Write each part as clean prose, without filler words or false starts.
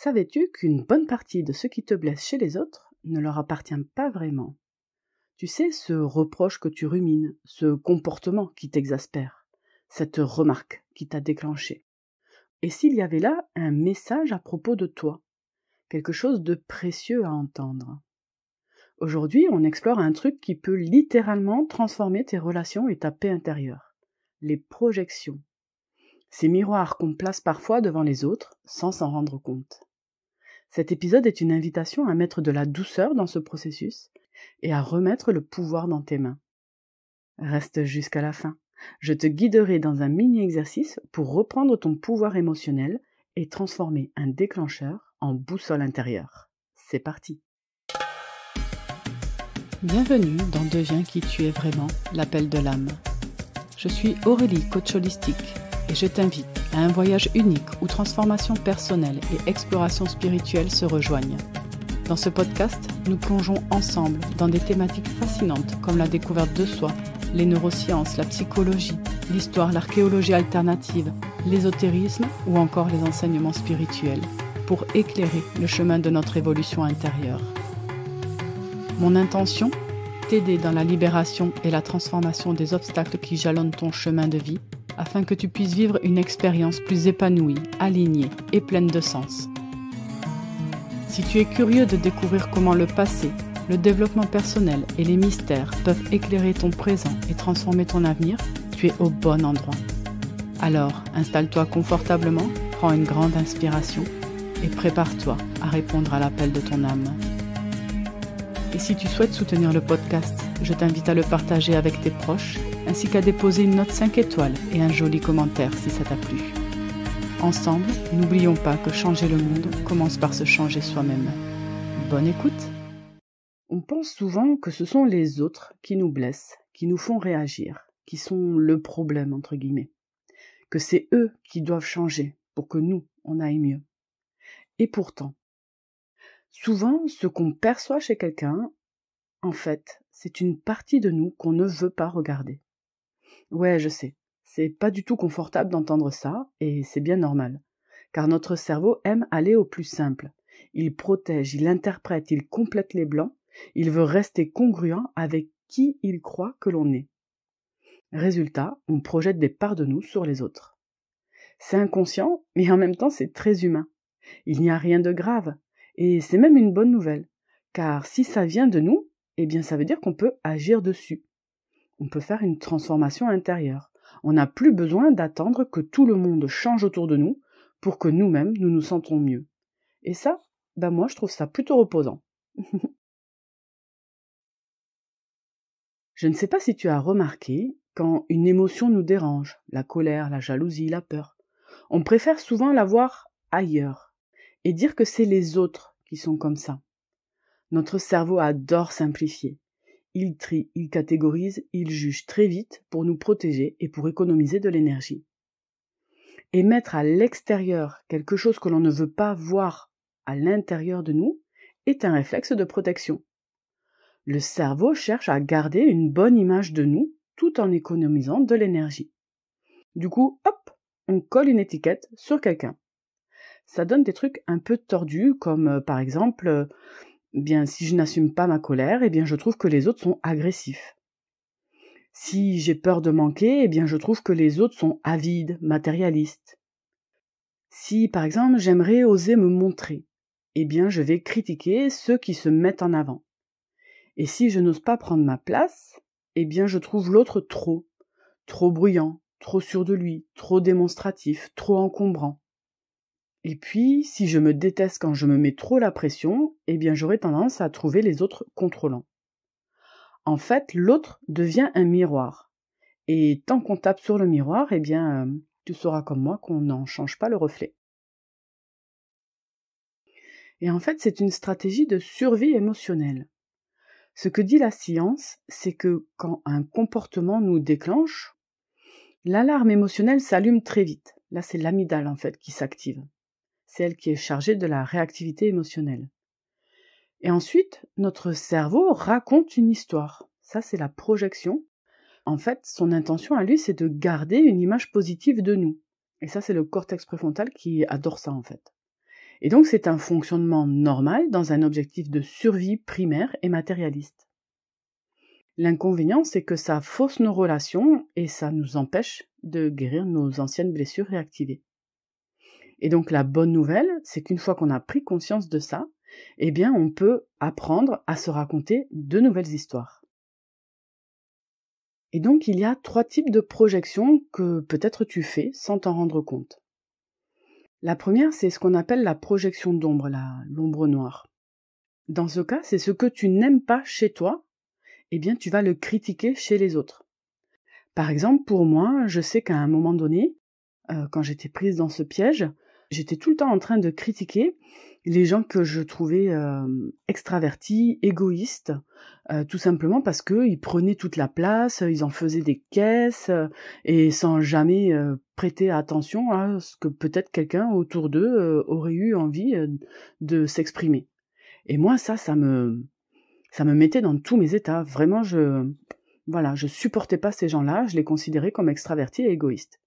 Savais-tu qu'une bonne partie de ce qui te blesse chez les autres ne leur appartient pas vraiment? Tu sais, ce reproche que tu rumines, ce comportement qui t'exaspère, cette remarque qui t'a déclenché. Et s'il y avait là un message à propos de toi, quelque chose de précieux à entendre? Aujourd'hui, on explore un truc qui peut littéralement transformer tes relations et ta paix intérieure. Les projections. Ces miroirs qu'on place parfois devant les autres sans s'en rendre compte. Cet épisode est une invitation à mettre de la douceur dans ce processus et à remettre le pouvoir dans tes mains. Reste jusqu'à la fin. Je te guiderai dans un mini-exercice pour reprendre ton pouvoir émotionnel et transformer un déclencheur en boussole intérieure. C'est parti! Bienvenue dans Deviens qui tu es vraiment, l'appel de l'âme. Je suis Aurélie, coach holistique, et je t'invite à un voyage unique où transformation personnelle et exploration spirituelle se rejoignent. Dans ce podcast, nous plongeons ensemble dans des thématiques fascinantes comme la découverte de soi, les neurosciences, la psychologie, l'histoire, l'archéologie alternative, l'ésotérisme ou encore les enseignements spirituels, pour éclairer le chemin de notre évolution intérieure. Mon intention, t'aider dans la libération et la transformation des obstacles qui jalonnent ton chemin de vie, afin que tu puisses vivre une expérience plus épanouie, alignée et pleine de sens. Si tu es curieux de découvrir comment le passé, le développement personnel et les mystères peuvent éclairer ton présent et transformer ton avenir, tu es au bon endroit. Alors, installe-toi confortablement, prends une grande inspiration et prépare-toi à répondre à l'appel de ton âme. Et si tu souhaites soutenir le podcast, je t'invite à le partager avec tes proches, ainsi qu'à déposer une note 5 étoiles et un joli commentaire si ça t'a plu. Ensemble, n'oublions pas que changer le monde commence par se changer soi-même. Bonne écoute! On pense souvent que ce sont les autres qui nous blessent, qui nous font réagir, qui sont le problème entre guillemets. Que c'est eux qui doivent changer pour que nous, on aille mieux. Et pourtant, souvent, ce qu'on perçoit chez quelqu'un, en fait, c'est une partie de nous qu'on ne veut pas regarder. Ouais, je sais, c'est pas du tout confortable d'entendre ça, et c'est bien normal. Car notre cerveau aime aller au plus simple. Il protège, il interprète, il complète les blancs, il veut rester congruent avec qui il croit que l'on est. Résultat, on projette des parts de nous sur les autres. C'est inconscient, mais en même temps c'est très humain. Il n'y a rien de grave, et c'est même une bonne nouvelle, car si ça vient de nous, eh bien ça veut dire qu'on peut agir dessus. On peut faire une transformation intérieure. On n'a plus besoin d'attendre que tout le monde change autour de nous pour que nous-mêmes nous nous sentons mieux. Et ça, moi je trouve ça plutôt reposant. Je ne sais pas si tu as remarqué, quand une émotion nous dérange, la colère, la jalousie, la peur, on préfère souvent la voir ailleurs et dire que c'est les autres qui sont comme ça. Notre cerveau adore simplifier. Il trie, il catégorise, il juge très vite pour nous protéger et pour économiser de l'énergie. Et mettre à l'extérieur quelque chose que l'on ne veut pas voir à l'intérieur de nous est un réflexe de protection. Le cerveau cherche à garder une bonne image de nous tout en économisant de l'énergie. Du coup, hop, on colle une étiquette sur quelqu'un. Ça donne des trucs un peu tordus comme par exemple... si je n'assume pas ma colère, je trouve que les autres sont agressifs. Si j'ai peur de manquer, je trouve que les autres sont avides, matérialistes. Si, par exemple, j'aimerais oser me montrer, je vais critiquer ceux qui se mettent en avant. Et si je n'ose pas prendre ma place, je trouve l'autre trop bruyant, trop sûr de lui, trop démonstratif, trop encombrant. Et puis, si je me déteste quand je me mets trop la pression, j'aurai tendance à trouver les autres contrôlants. En fait, l'autre devient un miroir. Et tant qu'on tape sur le miroir, tu sauras comme moi qu'on n'en change pas le reflet. Et en fait, c'est une stratégie de survie émotionnelle. Ce que dit la science, c'est que quand un comportement nous déclenche, l'alarme émotionnelle s'allume très vite. Là, c'est l'amygdale en fait qui s'active. C'est elle qui est chargée de la réactivité émotionnelle. Et ensuite, notre cerveau raconte une histoire. Ça, c'est la projection. En fait, son intention à lui, c'est de garder une image positive de nous. Et ça, c'est le cortex préfrontal qui adore ça, en fait. Et donc c'est un fonctionnement normal dans un objectif de survie primaire et matérialiste. L'inconvénient, c'est que ça fausse nos relations et ça nous empêche de guérir nos anciennes blessures réactivées. Et donc la bonne nouvelle, c'est qu'une fois qu'on a pris conscience de ça, eh bien on peut apprendre à se raconter de nouvelles histoires. Et donc il y a 3 types de projections que peut-être tu fais sans t'en rendre compte. La première, c'est ce qu'on appelle la projection d'ombre, l'ombre noire. Dans ce cas, c'est ce que tu n'aimes pas chez toi, eh bien tu vas le critiquer chez les autres. Par exemple, pour moi, je sais qu'à un moment donné, quand j'étais prise dans ce piège, j'étais tout le temps en train de critiquer les gens que je trouvais extravertis, égoïstes, tout simplement parce qu'ils prenaient toute la place, ils en faisaient des caisses, et sans jamais prêter attention à ce que peut-être quelqu'un autour d'eux aurait eu envie de s'exprimer. Et moi, ça me mettait dans tous mes états. Vraiment, je supportais pas ces gens-là, je les considérais comme extravertis et égoïstes.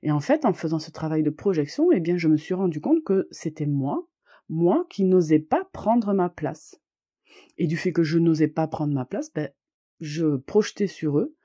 Et en fait, en faisant ce travail de projection, eh bien, je me suis rendu compte que c'était moi qui n'osais pas prendre ma place. Et du fait que je n'osais pas prendre ma place, je projetais sur eux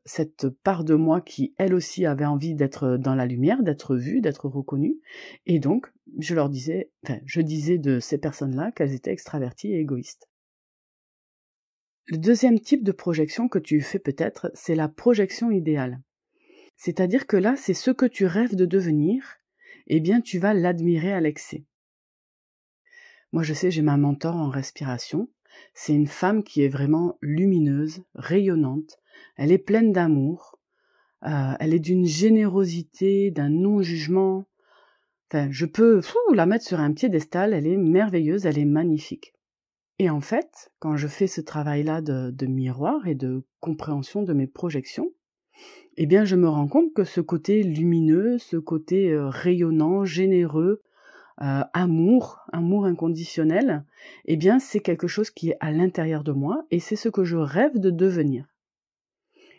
cette part de moi qui, elle aussi, avait envie d'être dans la lumière, d'être vue, d'être reconnue. Et donc, je disais de ces personnes-là qu'elles étaient extraverties et égoïstes. Le deuxième type de projection que tu fais peut-être, c'est la projection idéale. C'est-à-dire que là, c'est ce que tu rêves de devenir, eh bien tu vas l'admirer à l'excès. Moi je sais, j'ai ma mentor en respiration, c'est une femme qui est vraiment lumineuse, rayonnante, elle est pleine d'amour, elle est d'une générosité, d'un non-jugement, je peux la mettre sur un piédestal, elle est merveilleuse, elle est magnifique. Et en fait, quand je fais ce travail-là de miroir et de compréhension de mes projections, eh bien je me rends compte que ce côté lumineux, ce côté rayonnant, généreux, amour inconditionnel, eh bien c'est quelque chose qui est à l'intérieur de moi et c'est ce que je rêve de devenir.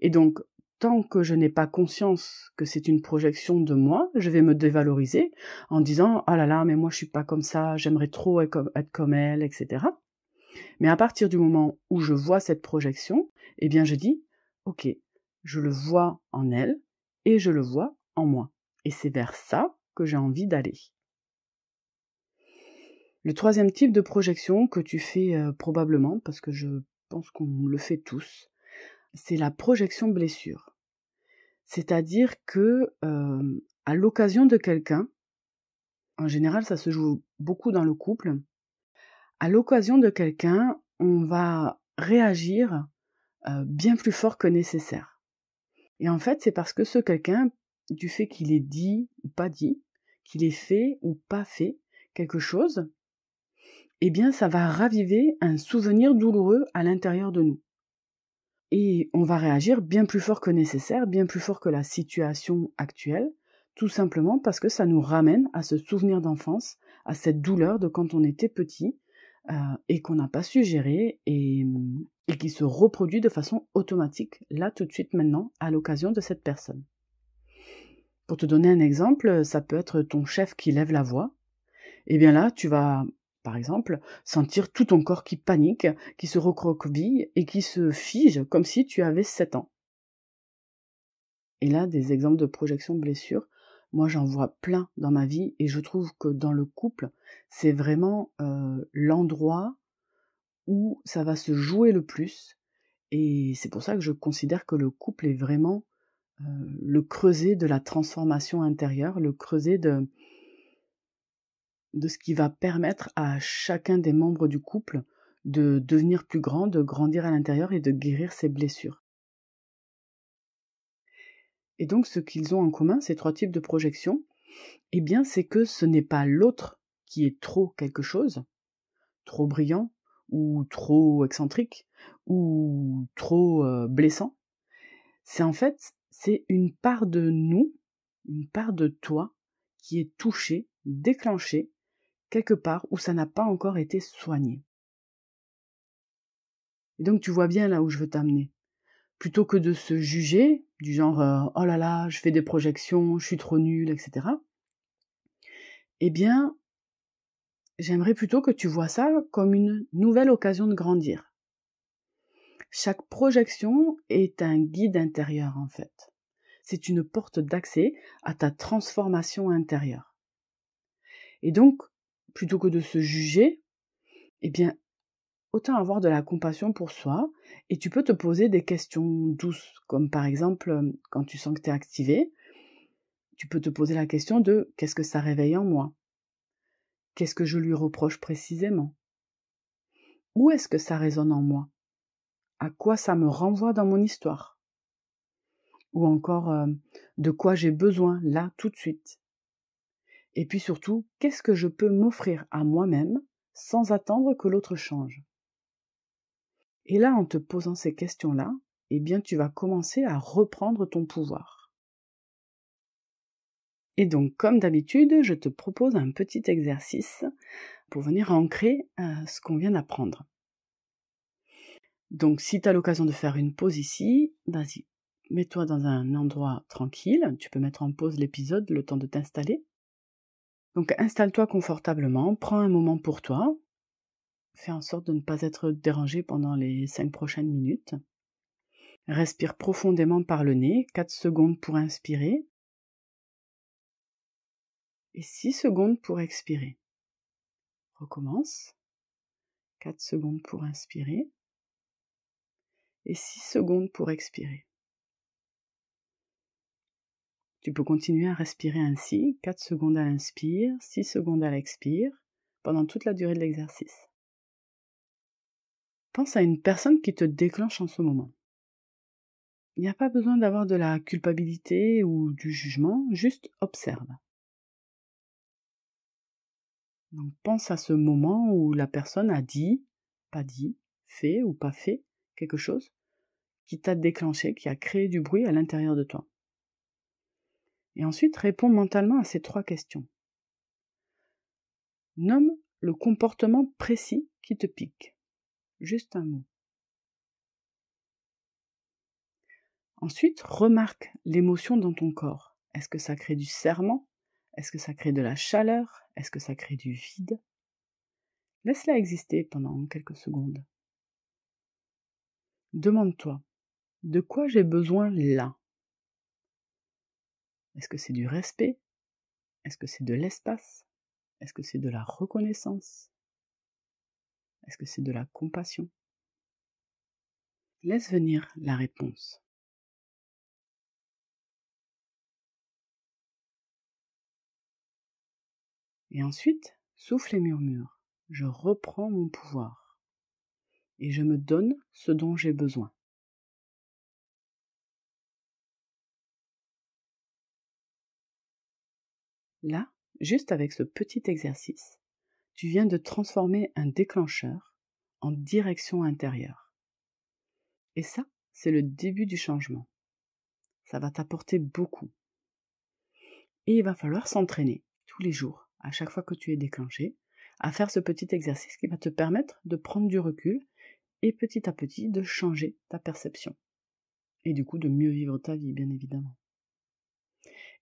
Et donc, tant que je n'ai pas conscience que c'est une projection de moi, je vais me dévaloriser en disant « Oh là là, mais moi je suis pas comme ça, j'aimerais trop être comme elle, etc. » Mais à partir du moment où je vois cette projection, eh bien je dis « Ok, je le vois en elle et je le vois en moi. Et c'est vers ça que j'ai envie d'aller. » Le troisième type de projection que tu fais probablement, parce que je pense qu'on le fait tous, c'est la projection blessure. C'est-à-dire que à l'occasion de quelqu'un, en général ça se joue beaucoup dans le couple, à l'occasion de quelqu'un, on va réagir bien plus fort que nécessaire. Et en fait, c'est parce que ce quelqu'un, du fait qu'il ait dit ou pas dit, qu'il ait fait ou pas fait quelque chose, eh bien ça va raviver un souvenir douloureux à l'intérieur de nous. Et on va réagir bien plus fort que nécessaire, bien plus fort que la situation actuelle, tout simplement parce que ça nous ramène à ce souvenir d'enfance, à cette douleur de quand on était petit, et qu'on n'a pas su gérer, et qui se reproduit de façon automatique, là tout de suite maintenant, à l'occasion de cette personne. Pour te donner un exemple, ça peut être ton chef qui lève la voix, et bien là tu vas, par exemple, sentir tout ton corps qui panique, qui se recroqueville et qui se fige comme si tu avais 7 ans. Et là, des exemples de projection de blessure, moi j'en vois plein dans ma vie et je trouve que dans le couple, c'est vraiment l'endroit où ça va se jouer le plus. Et c'est pour ça que je considère que le couple est vraiment le creuset de la transformation intérieure, le creuset de ce qui va permettre à chacun des membres du couple de devenir plus grand, de grandir à l'intérieur et de guérir ses blessures. Et donc ce qu'ils ont en commun, ces 3 types de projections, eh bien c'est que ce n'est pas l'autre qui est trop quelque chose, trop brillant, ou trop excentrique, ou trop blessant. C'est une part de nous, une part de toi, qui est touchée, déclenchée, quelque part où ça n'a pas encore été soigné. Et donc tu vois bien là où je veux t'amener. Plutôt que de se juger, du genre oh là là, je fais des projections, je suis trop nulle, etc. Eh bien, J'aimerais plutôt que tu vois ça comme une nouvelle occasion de grandir. Chaque projection est un guide intérieur en fait. C'est une porte d'accès à ta transformation intérieure. Et donc, plutôt que de se juger, eh bien, autant avoir de la compassion pour soi et tu peux te poser des questions douces, comme par exemple, quand tu sens que tu es activé, tu peux te poser la question de qu'est-ce que ça réveille en moi? Qu'est-ce que je lui reproche précisément? Où est-ce que ça résonne en moi? À quoi ça me renvoie dans mon histoire? Ou encore, de quoi j'ai besoin là, tout de suite? Et puis surtout, qu'est-ce que je peux m'offrir à moi-même sans attendre que l'autre change? Et là, en te posant ces questions-là, eh bien, tu vas commencer à reprendre ton pouvoir. Et donc, comme d'habitude, je te propose un petit exercice pour venir ancrer ce qu'on vient d'apprendre. Donc, si tu as l'occasion de faire une pause ici, vas-y, mets-toi dans un endroit tranquille. Tu peux mettre en pause l'épisode, le temps de t'installer. Donc, installe-toi confortablement, prends un moment pour toi. Fais en sorte de ne pas être dérangé pendant les 5 prochaines minutes. Respire profondément par le nez, 4 secondes pour inspirer et 6 secondes pour expirer. Recommence. 4 secondes pour inspirer et 6 secondes pour expirer. Tu peux continuer à respirer ainsi, 4 secondes à l'inspire, 6 secondes à l'expire, pendant toute la durée de l'exercice. Pense à une personne qui te déclenche en ce moment. Il n'y a pas besoin d'avoir de la culpabilité ou du jugement, juste observe. Donc pense à ce moment où la personne a dit, pas dit, fait ou pas fait quelque chose qui t'a déclenché, qui a créé du bruit à l'intérieur de toi. Et ensuite, réponds mentalement à ces 3 questions. Nomme le comportement précis qui te pique. Juste un mot. Ensuite, remarque l'émotion dans ton corps. Est-ce que ça crée du serrement? Est-ce que ça crée de la chaleur? Est-ce que ça crée du vide? Laisse-la exister pendant quelques secondes. Demande-toi, de quoi j'ai besoin là? Est-ce que c'est du respect? Est-ce que c'est de l'espace? Est-ce que c'est de la reconnaissance? Est-ce que c'est de la compassion? Laisse venir la réponse. Et ensuite, souffle et murmure. Je reprends mon pouvoir. Et je me donne ce dont j'ai besoin. Là, juste avec ce petit exercice, tu viens de transformer un déclencheur en direction intérieure. Et ça, c'est le début du changement. Ça va t'apporter beaucoup. Et il va falloir s'entraîner tous les jours, à chaque fois que tu es déclenché, à faire ce petit exercice qui va te permettre de prendre du recul et petit à petit de changer ta perception. Et du coup de mieux vivre ta vie, bien évidemment.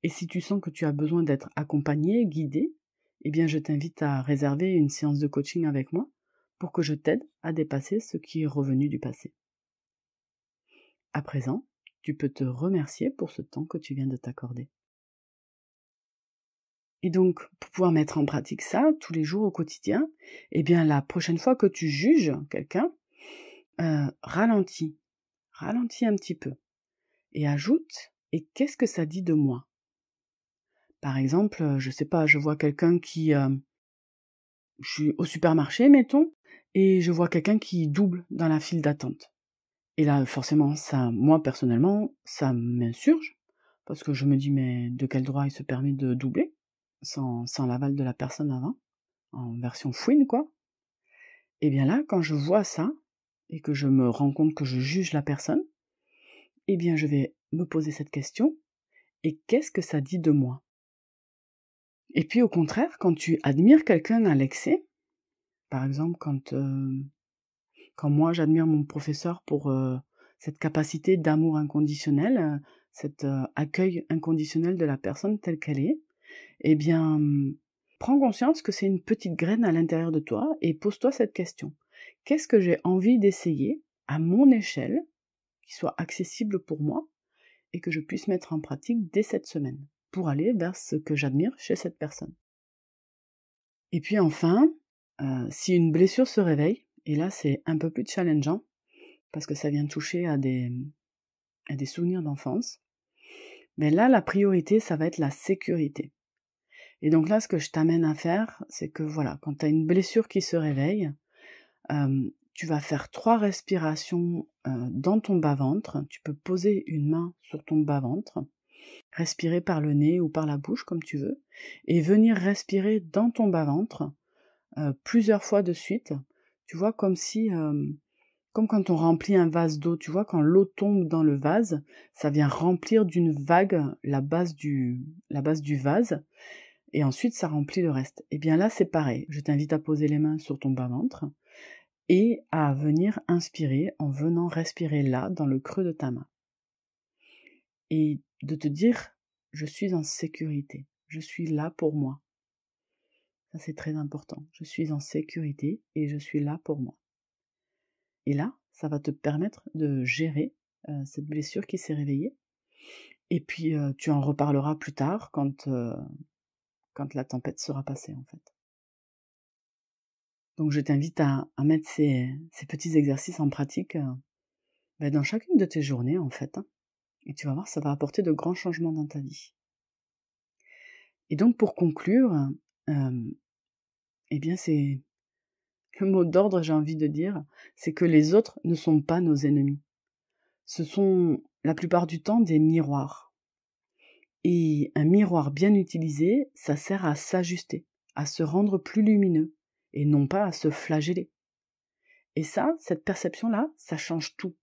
Et si tu sens que tu as besoin d'être accompagné, guidé, eh bien je t'invite à réserver une séance de coaching avec moi pour que je t'aide à dépasser ce qui est revenu du passé. À présent, tu peux te remercier pour ce temps que tu viens de t'accorder. Et donc, pour pouvoir mettre en pratique ça tous les jours au quotidien, eh bien la prochaine fois que tu juges quelqu'un, ralentis un petit peu et ajoute « et qu'est-ce que ça dit de moi ?» Par exemple, je sais pas, je vois quelqu'un qui... je suis au supermarché, mettons, et je vois quelqu'un qui double dans la file d'attente. Et là, forcément, ça, moi, personnellement, ça m'insurge, parce que je me dis, mais de quel droit il se permet de doubler, sans l'aval de la personne avant, en version fouine, quoi. Et bien là, quand je vois ça, et que je me rends compte que je juge la personne, eh bien, je vais me poser cette question, et qu'est-ce que ça dit de moi ? Et puis, au contraire, quand tu admires quelqu'un à l'excès, par exemple, quand moi j'admire mon professeur pour cette capacité d'amour inconditionnel, cet accueil inconditionnel de la personne telle qu'elle est, eh bien, Prends conscience que c'est une petite graine à l'intérieur de toi et pose-toi cette question. Qu'est-ce que j'ai envie d'essayer à mon échelle, qui soit accessible pour moi et que je puisse mettre en pratique dès cette semaine pour aller vers ce que j'admire chez cette personne. Et puis enfin, si une blessure se réveille, et là c'est un peu plus challengeant, parce que ça vient toucher à des souvenirs d'enfance, mais là la priorité ça va être la sécurité. Et donc là ce que je t'amène à faire, c'est que voilà, quand tu as une blessure qui se réveille, tu vas faire 3 respirations dans ton bas-ventre, tu peux poser une main sur ton bas-ventre, respirer par le nez ou par la bouche comme tu veux, et venir respirer dans ton bas-ventre plusieurs fois de suite, tu vois, comme si, comme quand on remplit un vase d'eau, tu vois, quand l'eau tombe dans le vase, ça vient remplir d'une vague la base du vase, et ensuite ça remplit le reste. Et bien là, c'est pareil, je t'invite à poser les mains sur ton bas-ventre, et à venir inspirer en venant respirer là, dans le creux de ta main. Et de te dire, je suis en sécurité, je suis là pour moi. Ça c'est très important, je suis en sécurité et je suis là pour moi. Et là, ça va te permettre de gérer cette blessure qui s'est réveillée. Et puis tu en reparleras plus tard quand la tempête sera passée en fait. Donc je t'invite à mettre ces petits exercices en pratique dans chacune de tes journées en fait. Et tu vas voir, ça va apporter de grands changements dans ta vie. Et donc pour conclure, eh bien c'est le mot d'ordre, j'ai envie de dire, c'est que les autres ne sont pas nos ennemis. Ce sont la plupart du temps des miroirs. Et un miroir bien utilisé, ça sert à s'ajuster, à se rendre plus lumineux, et non pas à se flageller. Et ça, cette perception-là, ça change tout.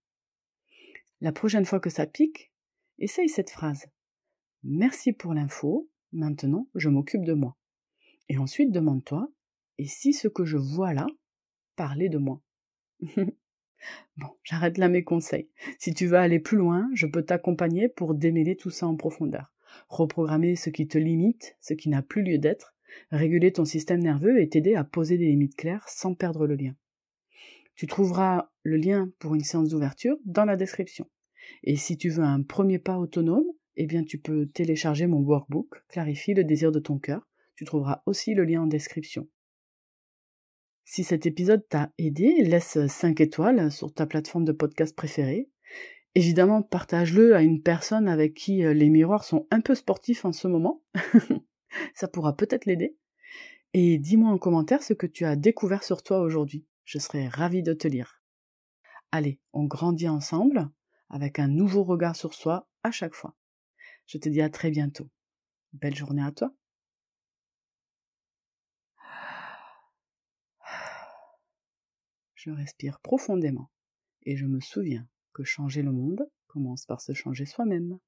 La prochaine fois que ça pique, essaye cette phrase. Merci pour l'info, maintenant je m'occupe de moi. Et ensuite demande-toi, et si ce que je vois là parlait de moi? Bon, j'arrête là mes conseils. Si tu veux aller plus loin, je peux t'accompagner pour démêler tout ça en profondeur. Reprogrammer ce qui te limite, ce qui n'a plus lieu d'être, réguler ton système nerveux et t'aider à poser des limites claires sans perdre le lien. Tu trouveras le lien pour une séance d'ouverture dans la description. Et si tu veux un premier pas autonome, eh bien tu peux télécharger mon workbook Clarifie le désir de ton cœur. Tu trouveras aussi le lien en description. Si cet épisode t'a aidé, laisse 5 étoiles sur ta plateforme de podcast préférée. Évidemment, partage-le à une personne avec qui les miroirs sont un peu sportifs en ce moment. Ça pourra peut-être l'aider. Et dis-moi en commentaire ce que tu as découvert sur toi aujourd'hui. Je serai ravie de te lire. Allez, on grandit ensemble avec un nouveau regard sur soi à chaque fois. Je te dis à très bientôt. Belle journée à toi. Je respire profondément et je me souviens que changer le monde commence par se changer soi-même.